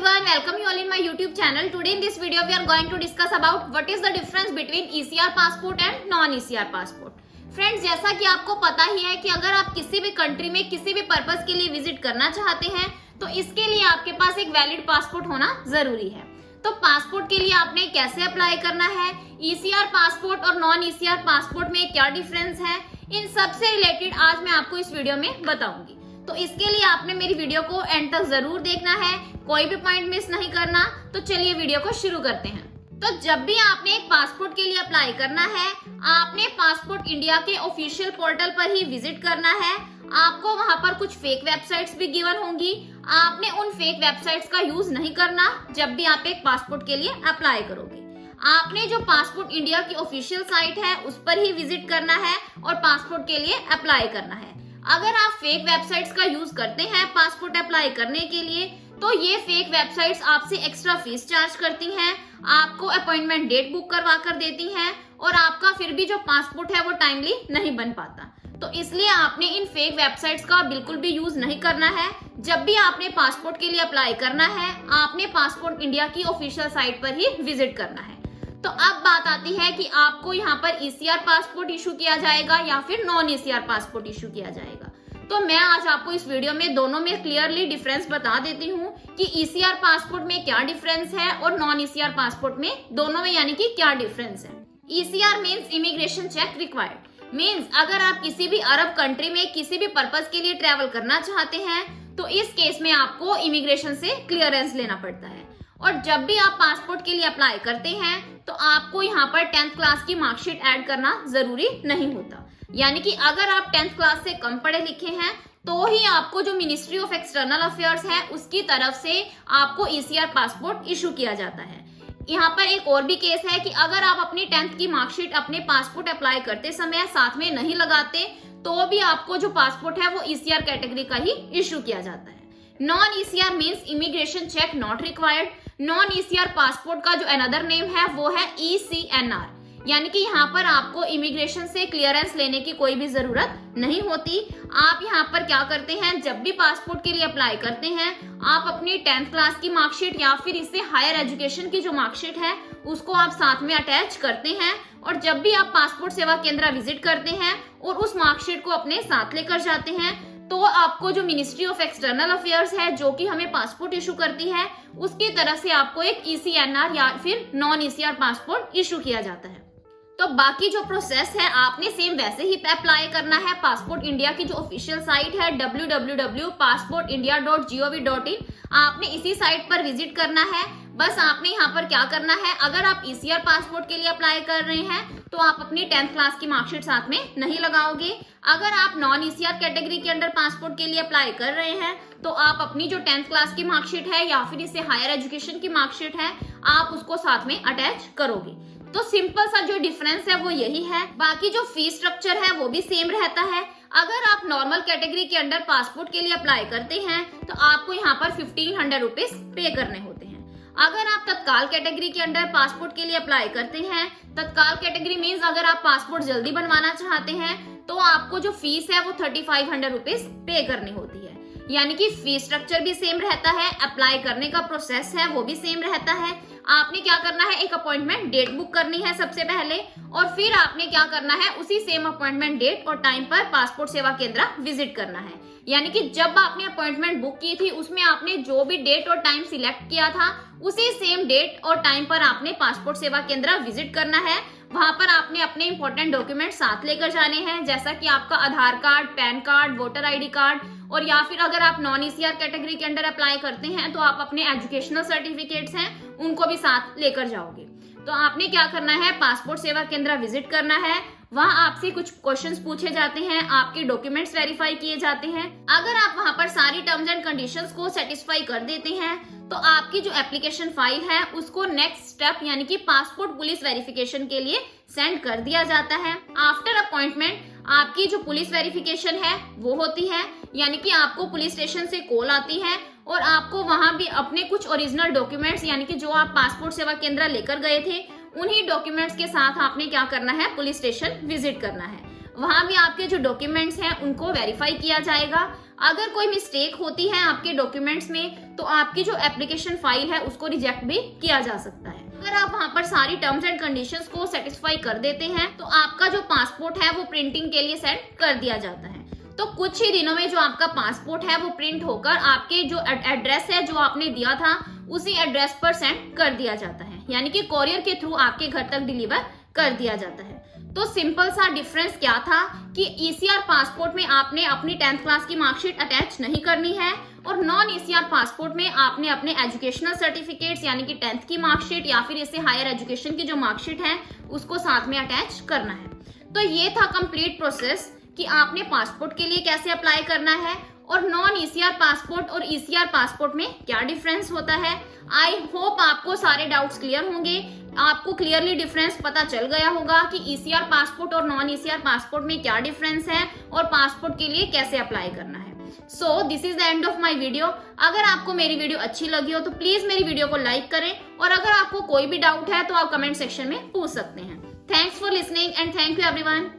everyone, welcome you all in my YouTube channel. Today in this video we are going to discuss about what is the difference between ECR passport and non-ECR passport. Friends, जैसा कि आपको पता ही है कि अगर आप किसी भी कंट्री में किसी भी पर्पस के लिए विजिट करना चाहते हैं तो इसके लिए आपके पास एक वैलिड पासपोर्ट होना जरूरी है। तो पासपोर्ट के लिए आपने कैसे अप्लाई करना है, ECR पासपोर्ट और नॉन ECR पासपोर्ट में क्या डिफरेंस है, इन सब से रिलेटेड आज मैं आपको इस वीडियो में बताऊंगी। तो इसके लिए आपने मेरी वीडियो को एंड तक जरूर देखना है, कोई भी पॉइंट मिस नहीं करना। तो चलिए वीडियो को शुरू करते हैं। तो जब भी आपने एक पासपोर्ट के लिए अप्लाई करना है, आपने पासपोर्ट इंडिया के ऑफिशियल पोर्टल पर ही विजिट करना है। आपको वहां पर कुछ फेक वेबसाइट्स भी गिवन होंगी, आपने उन फेक वेबसाइट्स का यूज नहीं करना जब भी आप एक पासपोर्ट के लिए अप्लाई करोगे। आपने जो पासपोर्ट इंडिया की ऑफिशियल साइट है उस पर ही विजिट करना है और पासपोर्ट के लिए अप्लाई करना है। अगर आप फेक वेबसाइट्स का यूज करते हैं पासपोर्ट अप्लाई करने के लिए तो ये फेक वेबसाइट्स आपसे एक्स्ट्रा फीस चार्ज करती हैं, आपको अपॉइंटमेंट डेट बुक करवा कर देती हैं और आपका फिर भी जो पासपोर्ट है वो टाइमली नहीं बन पाता। तो इसलिए आपने इन फेक वेबसाइट्स का बिल्कुल भी यूज नहीं करना है। जब भी आपने पासपोर्ट के लिए अप्लाई करना है, आपने पासपोर्ट इंडिया की ऑफिशियल साइट पर ही विजिट करना है। तो अब बात आती है कि आपको यहाँ पर ECR पासपोर्ट इशू किया जाएगा या फिर नॉन ECR पासपोर्ट इशू किया जाएगा। तो मैं आज आपको इस वीडियो में दोनों में क्लियरली डिफरेंस बता देती हूँ कि ECR पासपोर्ट में क्या डिफरेंस है और नॉन ECR पासपोर्ट में दोनों में यानी कि क्या डिफरेंस है। ECR means immigration check required, means अगर आप किसी भी अरब कंट्री में किसी भी पर्पज के लिए ट्रेवल करना चाहते हैं तो इस केस में आपको इमिग्रेशन से क्लियरेंस लेना पड़ता है। और जब भी आप पासपोर्ट के लिए अप्लाई करते हैं तो आपको यहाँ पर 10th क्लास की मार्कशीट ऐड करना जरूरी नहीं होता, यानी कि अगर आप 10th क्लास से कम पढ़े लिखे हैं तो ही आपको जो मिनिस्ट्री ऑफ एक्सटर्नल अफेयर्स है उसकी तरफ से आपको ECR पासपोर्ट इशू किया जाता है। यहाँ पर एक और भी केस है कि अगर आप अपनी 10th की मार्कशीट अपने पासपोर्ट अप्लाई करते समय साथ में नहीं लगाते तो भी आपको जो पासपोर्ट है वो ECR कैटेगरी का ही इशू किया जाता है। Non ECR means immigration check not required. Non ECR passport का जो अनदर नेम है वो है ECNR, यानी कि यहाँ पर आपको इमिग्रेशन से क्लियरेंस लेने की कोई भी जरूरत नहीं होती। आप यहाँ पर क्या करते हैं, जब भी पासपोर्ट के लिए अप्लाई करते हैं आप अपनी 10th क्लास की मार्कशीट या फिर इससे हायर एजुकेशन की जो मार्कशीट है उसको आप साथ में अटैच करते हैं और जब भी आप पासपोर्ट सेवा केंद्र विजिट करते हैं और उस मार्कशीट को अपने साथ लेकर जाते हैं तो आपको जो मिनिस्ट्री ऑफ एक्सटर्नल अफेयर्स है जो कि हमें पासपोर्ट इशू करती है उसकी तरफ से आपको एक ECNR या फिर नॉन ECR पासपोर्ट इशू किया जाता है। तो बाकी जो प्रोसेस है आपने सेम वैसे ही अप्लाई करना है। पासपोर्ट इंडिया की जो ऑफिशियल साइट है www.passportindia.gov.in, आपने इसी साइट पर विजिट करना है। बस आपने यहाँ पर क्या करना है, अगर आप ECR पासपोर्ट के लिए अप्लाई कर रहे हैं तो आप अपनी 10th क्लास की मार्कशीट साथ में नहीं लगाओगे। अगर आप नॉन ECR कैटेगरी के अंडर पासपोर्ट के लिए अप्लाई कर रहे हैं तो आप अपनी जो 10th क्लास की मार्कशीट है या फिर इससे हायर एजुकेशन की मार्कशीट है आप उसको साथ में अटैच करोगे। तो सिंपल सा जो डिफरेंस है वो यही है। बाकी जो फीस स्ट्रक्चर है वो भी सेम रहता है। अगर आप नॉर्मल कैटेगरी के अंडर पासपोर्ट के लिए अप्लाई करते हैं तो आपको यहाँ पर 1500 रुपीज पे करने होते हैं। अगर आप तत्काल कैटेगरी के अंडर पासपोर्ट के लिए अप्लाई करते हैं, तत्काल कैटेगरी मीन्स अगर आप पासपोर्ट जल्दी बनवाना चाहते हैं तो आपको जो फीस है वो 3500 रुपीज पे करनी होती है। यानी कि फीस स्ट्रक्चर भी सेम रहता है, अप्लाई करने का प्रोसेस है वो भी सेम रहता है। आपने क्या करना है, एक अपॉइंटमेंट डेट बुक करनी है सबसे पहले और फिर आपने क्या करना है, उसी सेम अपॉइंटमेंट डेट और टाइम पर पासपोर्ट सेवा केंद्र विजिट करना है। यानी कि जब आपने अपॉइंटमेंट बुक की थी उसमें आपने जो भी डेट और टाइम सिलेक्ट किया था उसी सेम डेट और टाइम पर आपने पासपोर्ट सेवा केंद्र विजिट करना है। वहां पर आपने अपने इंपॉर्टेंट डॉक्यूमेंट साथ लेकर जाने हैं, जैसा कि आपका Aadhaar card, PAN card, voter ID card, और या फिर अगर आप नॉन ECR कैटेगरी के अंडर अप्लाई करते हैं तो आप अपने एजुकेशनल सर्टिफिकेट्स हैं उनको भी साथ लेकर जाओगे। तो आपने क्या करना है, पासपोर्ट सेवा केंद्र विजिट करना है। वहां आपसे कुछ क्वेश्चंस पूछे जाते हैं, आपके डॉक्यूमेंट्स वेरीफाई किए जाते हैं। अगर आप वहां पर सारी टर्म्स एंड कंडीशंस को सेटिस्फाई कर देते हैं तो आपकी जो एप्लीकेशन फाइल है उसको नेक्स्ट स्टेप यानी कि पासपोर्ट पुलिस वेरिफिकेशन के लिए सेंड कर दिया जाता है। आफ्टर अपॉइंटमेंट आपकी जो पुलिस वेरिफिकेशन है वो होती है, यानी कि आपको पुलिस स्टेशन से कॉल आती है और आपको वहां भी अपने कुछ ओरिजिनल डॉक्यूमेंट्स यानी कि जो आप पासपोर्ट सेवा केंद्र लेकर गए थे उन्हीं डॉक्यूमेंट्स के साथ आपने क्या करना है, पुलिस स्टेशन विजिट करना है। वहां भी आपके जो डॉक्यूमेंट्स हैं उनको वेरीफाई किया जाएगा। अगर कोई मिस्टेक होती है आपके डॉक्यूमेंट्स में तो आपकी जो एप्लीकेशन फाइल है उसको रिजेक्ट भी किया जा सकता है। अगर आप वहां पर सारी टर्म्स एंड कंडीशंस को सेटिस्फाई कर देते हैं तो आपका जो पासपोर्ट है वो प्रिंटिंग के लिए सेंड कर दिया जाता है। तो कुछ ही दिनों में जो आपका पासपोर्ट है वो प्रिंट होकर आपके जो एड्रेस है जो आपने दिया था उसी एड्रेस पर सेंड कर दिया जाता है, यानी कि कोरियर के थ्रू आपके घर तक डिलीवर कर दिया जाता है। तो सिंपल सा डिफरेंस क्या था कि ईसीआर पासपोर्ट में आपने अपनी 10th क्लास की मार्कशीट अटैच नहीं करनी है और नॉन ईसीआर पासपोर्ट में आपने अपने एजुकेशनल सर्टिफिकेट्स यानी कि 10th की मार्कशीट या फिर इससे हायर एजुकेशन की जो मार्कशीट है उसको साथ में अटैच करना है। तो ये था कंप्लीट प्रोसेस कि आपने पासपोर्ट के लिए कैसे अप्लाई करना है और नॉन ईसीआर पासपोर्ट और ईसीआर पासपोर्ट में क्या डिफरेंस होता है। आई होप आपको सारे डाउट्स क्लियर होंगे, आपको क्लियरली डिफरेंस पता चल गया होगा कि ईसीआर पासपोर्ट और नॉन ईसीआर पासपोर्ट में क्या डिफरेंस है और पासपोर्ट के लिए कैसे अप्लाई करना है। So this is the end of my video. अगर आपको मेरी वीडियो अच्छी लगी हो तो प्लीज मेरी वीडियो को लाइक करें और अगर आपको कोई भी डाउट है तो आप कमेंट सेक्शन में पूछ सकते हैं। Thanks for listening and thank you everyone.